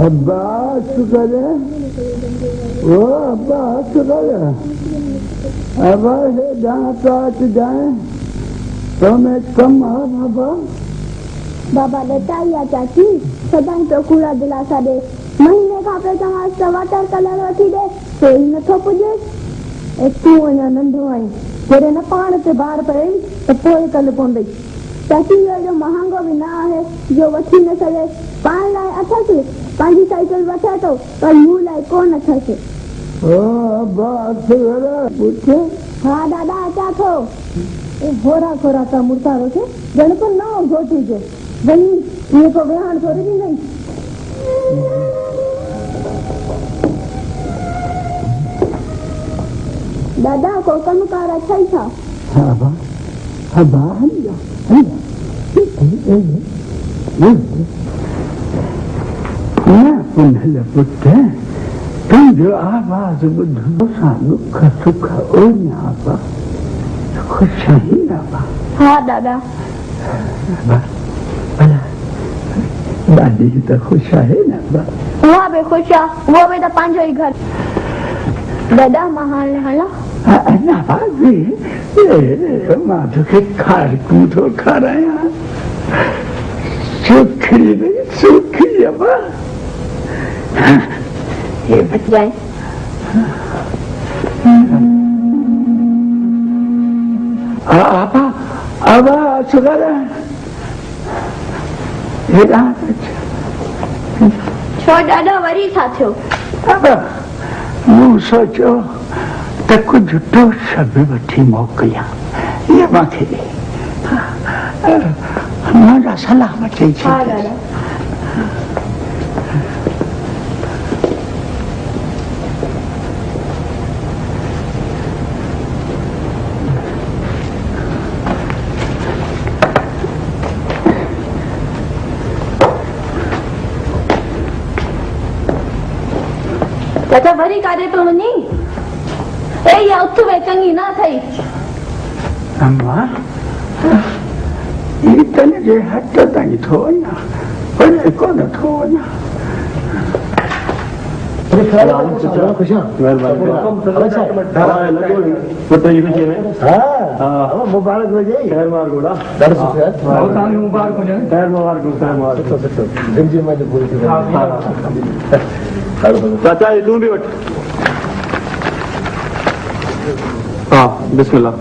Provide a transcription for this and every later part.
अब्बास करे वो अब्बास करे अब्बास जहाँ पास जाए तो मैं कम बाबा बाबा बताइए चाची सदाई तो कूड़ा दिलासा दे महीने का पे तव्हां वाटर कलर वठी दे तो ही नथो पुजे तूं अञा नंढो आहीं जॾहिं न पाण ते भार पए त पोइ कल पवंदई चाची इहो एॾो महांगो बि न आहे जो वठी न सघे पाण लाइ अथसि पंहिंजी साइकिल वठे थो पर मूं लाइ कोन अथसि हा दादा अचां थो होरा खोरा था मुर्तारो थे ॼण को नओं घोटी जो वही इहो को विहाण थोरी ॾींदई दादा को कमकार अथई छा पुत्र तुंहिंजो आवाज़ ॿुधो सां दुख सुख ओञा खुश आहीं बाबा हाँ दादा भला ॾाढी त खुश आहे न उहा बि खुश आहे उहो बि त पंहिंजो ई घर दादा मां हाणे हलां मां तोखे खारकू थो खारायां सुखी सुखी अबा ये बच जाए आबा सुगर छो दादा वरी छा थियो मूं सोचियो त कुझु टोश बि वठी मोकिलियां इहे मूंखे मुंहिंजा सलाह चई हाँ दादा चाचा वरी काॾे पियो वञी ए या उथ वे चङी न अथई अम्मा ई तन जे हथ ताईं थो वञा पर कोन थो वञा मुबारक हुजे चाचा तूं बि वठ हा बिस्मिल्लाह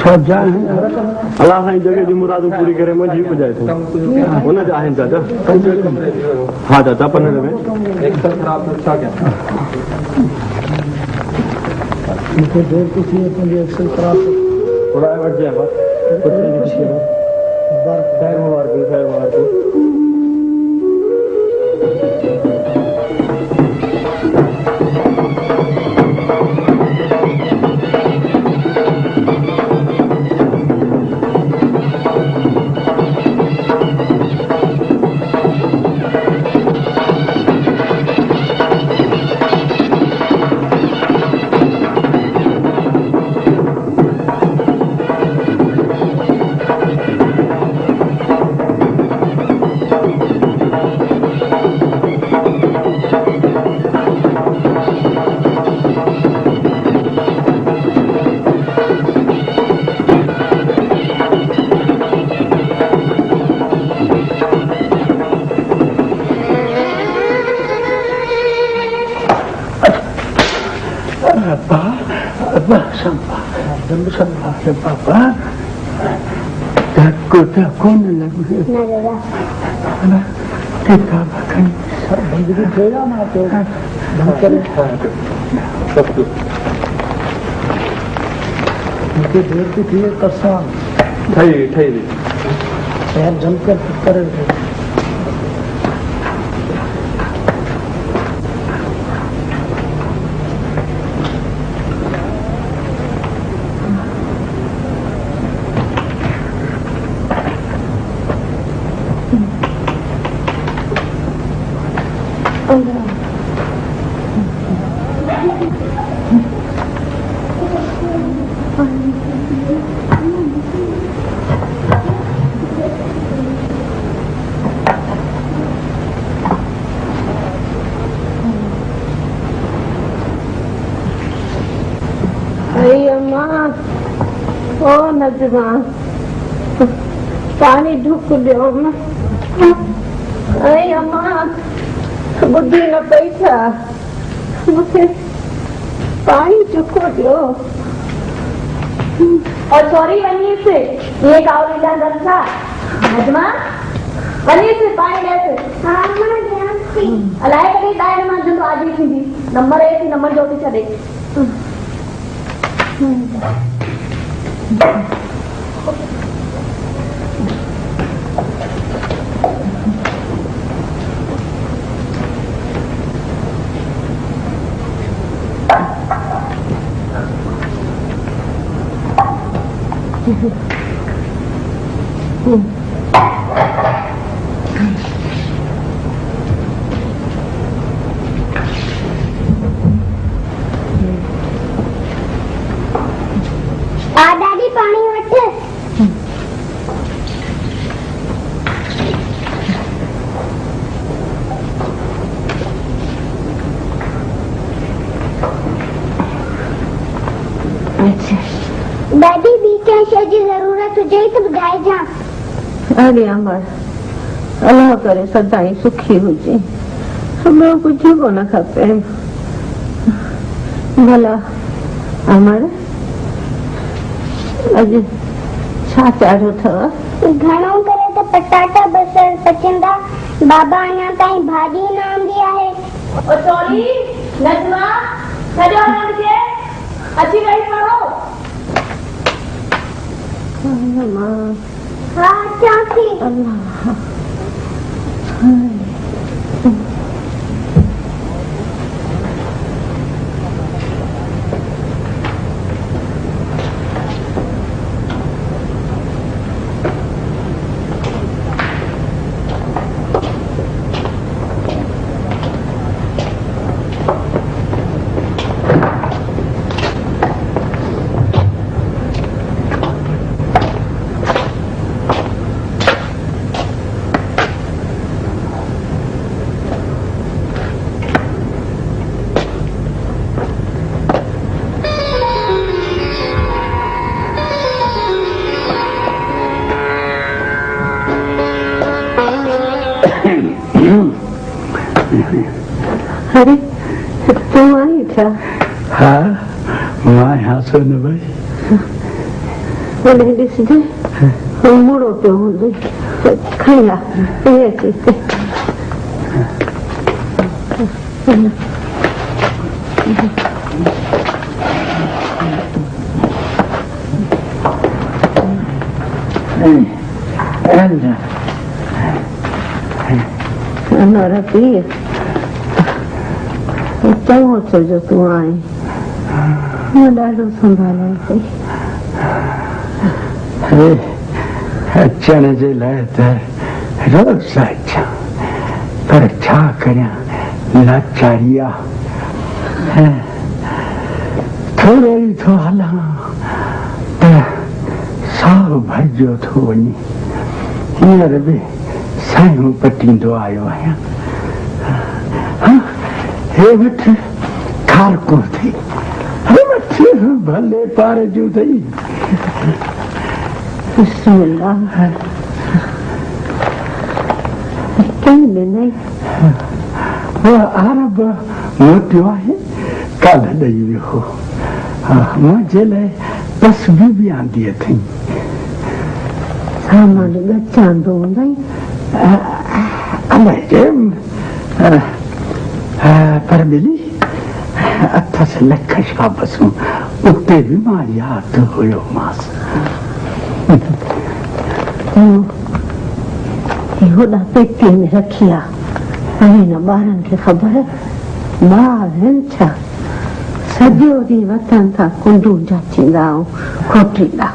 अल्लाह साईं जॻह जी मुरादूं पूरी करे मुंहिंजी पुॼाए थो हुन जा आहिनि चाचा हा चाचा पन्ने में मूंखे देरि थी थिए पंहिंजी एक्सल ख़राब घुराए वठिजे ख़ैर मुबारक बाबा कौन लगे मुझे देर की थी करसान ठही जमकर करे अरे अम्मा, ओ नजमा, पानी ढुक दियो अम्मा। अरे अम्मा, बुद्धि न पई था, मुझे पानी ढुको दियो। और सॉरी वनी से ये कावली डाल था नजमा, वनी से पानी लेते। हाँ मां ध्यान से अलाए करे दायर मां जो आज ही थी नंबर 1 नंबर जो भी चले। दादी पानी वठ। दादी ॿी कंहिं शइ जी ज़रूरत हुजे त ॿुधाइजां। अरे अमर, अल्लाह करे सदाई सुखी हुजे, ॿियो कुझु कोन खपे। भला अमर, अॼु छा चाढ़ियो अथव? घणो करे त पटाटा बसर पचंदा, बाबा अञा ताईं भाॼी न आंदी आहे। सॉरी नजमा, सॼो खे अची वई पढ़ो। हाँ अचां थी। अल्लाह अरे तू आई था? हाँ मां यहाँ सुन भाई बोले ॾिसजे मुड़ो पियो हूंदो खाई आ ये अचे नौरती चङो सोचो तूं आहीं मां ॾाढो संभालियो पई अचण जे लाइ त रोज़ अचां पर छा करियां लाचारी आहे थोरो ई थो हलां त साहु भरिजो थो वञे हींअर बि सायूं पटींदो आयो आहियां हे वठ खारको थी हे वठ भले पार जूं अथई आरब मोटियो आहे काल्ह ॾेई वियो हो मुंहिंजे लाइ तस्वीर बि आंदी अथई सामान ॻचांदो हूंदई पर मिली अथस लख शाबसूं उते बि मां यादि हुयो मांसि होॾा पेटीअ में रखी आहे हिन ॿारनि खे ख़बर ॿार आहिनि छा सॼो ॾींहुं वतन था कुंडूं जाचींदा ऐं खोटींदा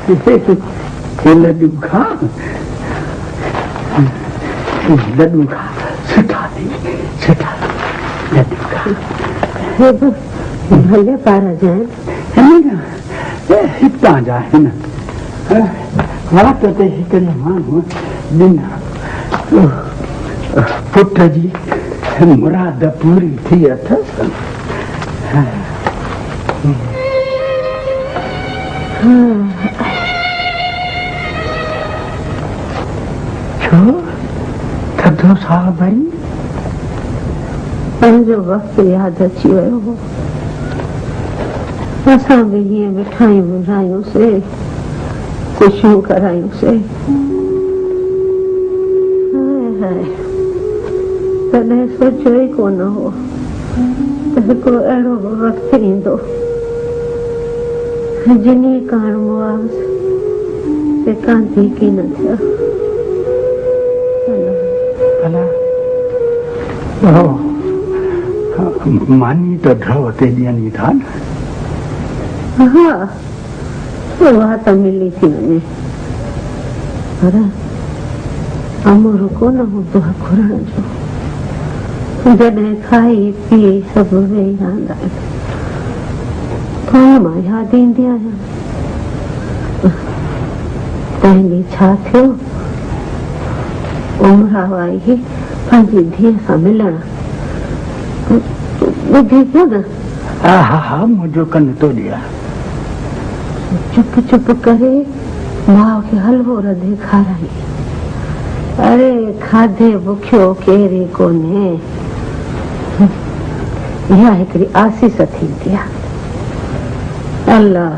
लड्डू खा लड्डू खा सुठा नहीं सुठा लड्डू खा भले पारा जाए है ना हितां जाए न वहाँ तो हिकिड़े माण्हू ॾिना पुट जी मुराद पूरी थी अथसि छो थधो साह भई पंहिंजो वक़्तु यादि अची वियो हो असां बि हीअं मिठायूं विझायूंसीं ख़ुशियूं करायूंसीं तॾहिं सोचियो ई कोन हो त हिकिड़ो अहिड़ो वक़्तु ईंदो जिन कारण मुआज़ से कांती की न थिया मानी तो ड्रव ते ॾियनि था न हाँ उहा त मिली थी वञे पर अमर कोन हूंदो आहे घुरण जो जॾहिं खाई पी सभु वेही रहंदा आहिनि मां यादि ईंदी आहियां तंहिं ॾींहुं छा थियो उमराव आई पंहिंजी धीअ सां मिलण ॿुधी पियो न हा मुंहिंजो कन थो ॾिया चुप चुप करे माउ खे हलवो रधे खाराई अरे खाधे बुखियो केरु कोन्हे इहा हिकिड़ी आसीस थींदी आहे अल्लाह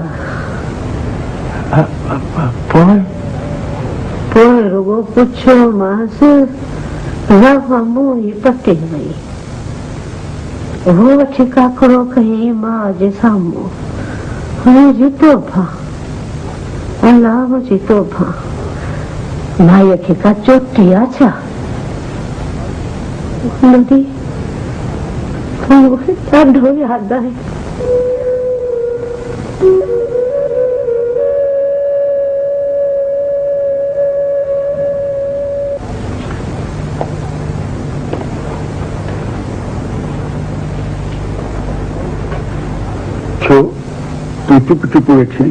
पोइ रुगो पुछो मांस मुंहुं ई पके वई वो वठी काकड़ो कयईं मां जे साम्हूं हुनजी तोबा अल्लाह जी तोबा माईअ खे का चोटी आहे छा नदी ॾाढो यादि आहे छो तूं चुप चुप वेठी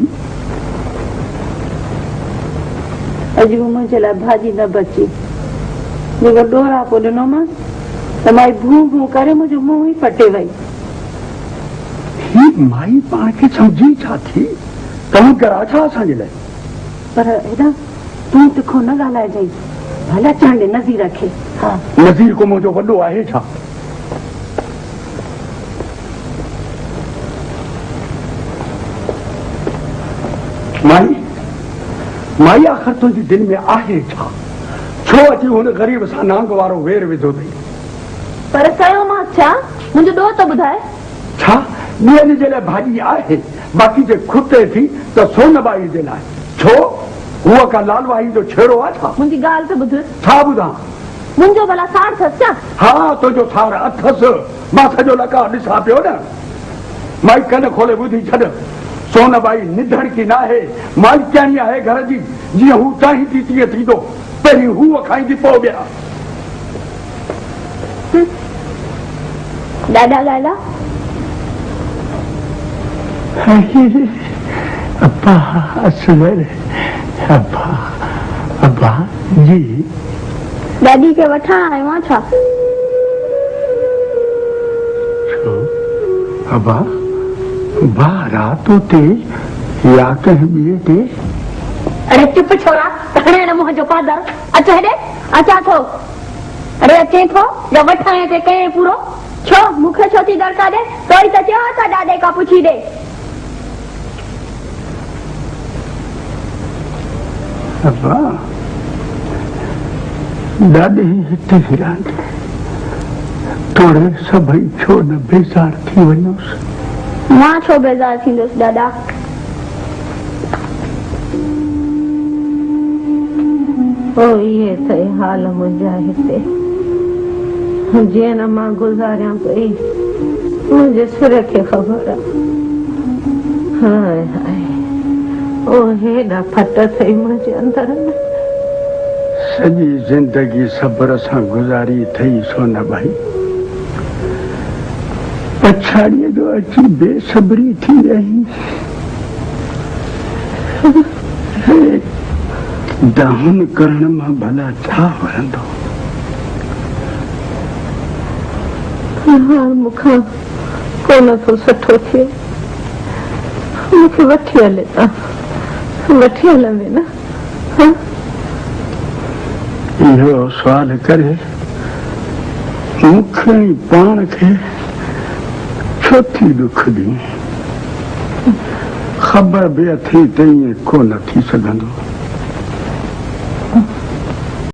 अॼु मुंहिंजे लाइ भाॼी न बची जेको ॾोरा पोइ ॾिनोमांसि त माई भू भू करे मुंहिंजो मुंहुं ई पटे वई ही माई पाण खे सम्झी छा थी तव्हां करा छा असांजे लाइ पर हेॾा तूं तिखो न ॻाल्हाइजांइ भला चांडे नज़ीर खे हा नज़ीर को मुंहिंजो वॾो आहे छा माई माई आख़िर तुंहिंजी दिलि में आहे छा छो अची हुन ग़रीब सां नांग वारो वेर विधो अथई पर कयो मां छा मुंहिंजो ॾोह त ॿुधाए छा ॿियनि जे लाइ भाॼी आहे बाक़ी जे खुटे थी त सोनबाई जे लाइ छो हूअ का लालवाही जो छेड़ो आहे छा मुंहिंजी ॻाल्हि त ॿुध छा ॿुधां मुंहिंजो भला साड़ अथसि छा हा तुंहिंजो साड़ अथसि मां सॼो लका ॾिसां पियो न माई कन खोले ॿुधी छॾ सोनबाई निधड़ की न आहे मालिकाणी आहे घर जी जीअं हू चाही थी तीअं थींदो पहिरीं हूअ खाईंदी पोइ ॿिया दादा दादा अब्बा असलर अब्बा अब्बा जी दादी खे वठण आयो आहियां छा छो अब्बा बारातो ते या कंहिं ॿिए ते अरे चुप छोरा तकड़े मुंह जो पादर अच हेॾे अचां थो अरे अचे थो या वठां ते कई पूरो छो मूंखे छो थी दरकार ॾे तोई त चयो असां ॾाॾे खां पुछी ॾे अब्बा ॾाढी हिते फिरांदी थोरे सभई छो न बेज़ार थी वञोसि मां छो बेज़ार थींदुसि दादा इहे त हाल मुंहिंजा हिते जीअं न मां गुज़ारियां पई मुंहिंजे सिर खे ख़बर आहे हाय हाय हेॾा फट थई मुंहिंजे अंदर में। सॼी ज़िंदगी सब्र सां गुज़ारी थई सोनाबाई, पछाड़ीअ जो अची बेसब्री थी रही। दहन करण मां भला छा वणंदो? हाणे मूंखां कोन थो सुठो थिए, मूंखे वठी हले तव्हां, वठी हलंदे न? इहो सुवाल करे मूंखे पाण खे छो थी दुख ॾी? ख़बर बि अथई त ईअं कोन थी सघंदो।